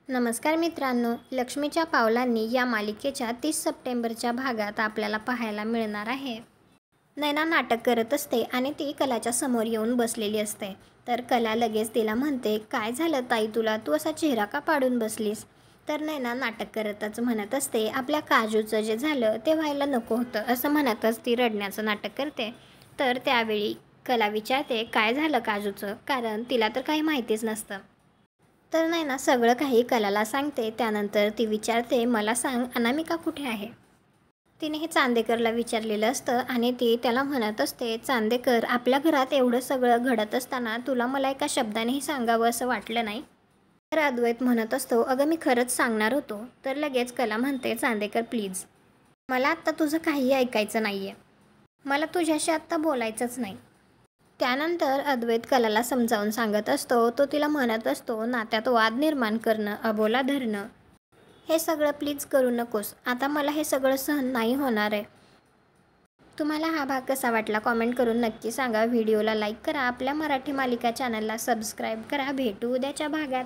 नमस्कार मित्रांनो, लक्ष्मीच्या पावलांनी या मालिकेच्या 30 सप्टेंबरच्या भागात आपल्याला पाहायला मिळणार आहे. नैना नाटक करत असते आणि ती कलाच्या समोर येऊन बसलेली असते. तर कला लगेच तिला म्हणते, काय झालं ताई तुला, तू असा चेहरा का पाडून बसलीस? तर नैना नाटक करतच म्हणत असते, आपल्या काजूचं जे झालं ते व्हायला नको होतं, असं म्हणतच ती रडण्याचं नाटक करते. तर त्यावेळी कला विचारते, काय झालं काजूचं, कारण तिला तर काही माहितीच नसतं. तर नैना सगळं काही कलाला सांगते. त्यानंतर ती विचारते, मला सांग अनामिका कुठे आहे? तिने हे चांदेकरला विचारलेलं असतं आणि ती त्याला म्हणत असते, चांदेकर, आपल्या घरात एवढं सगळं घडत असताना तुला मला एका शब्दानेही सांगावं असं वाटलं नाही? तर अद्वैत म्हणत असतो, अगं मी खरंच सांगणार होतो. तर लगेच कला म्हणते, चांदेकर प्लीज, मला आत्ता तुझं काहीही ऐकायचं नाही आहे. मला तुझ्याशी आत्ता बोलायचंच नाही. त्यानंतर अद्वैत कलाला समजावून सांगत असतो. तो तिला म्हणत असतो, नात्यात वाद निर्माण करणं, अबोला धरणं, हे सगळं प्लीज करू नकोस. आता मला हे सगळं सहन नाही होणार आहे. तुम्हाला हा भाग कसा वाटला कॉमेंट करून नक्की सांगा. व्हिडिओला लाईक करा. आपल्या मराठी मालिका चॅनलला सबस्क्राईब करा. भेटू उद्याच्या भागात.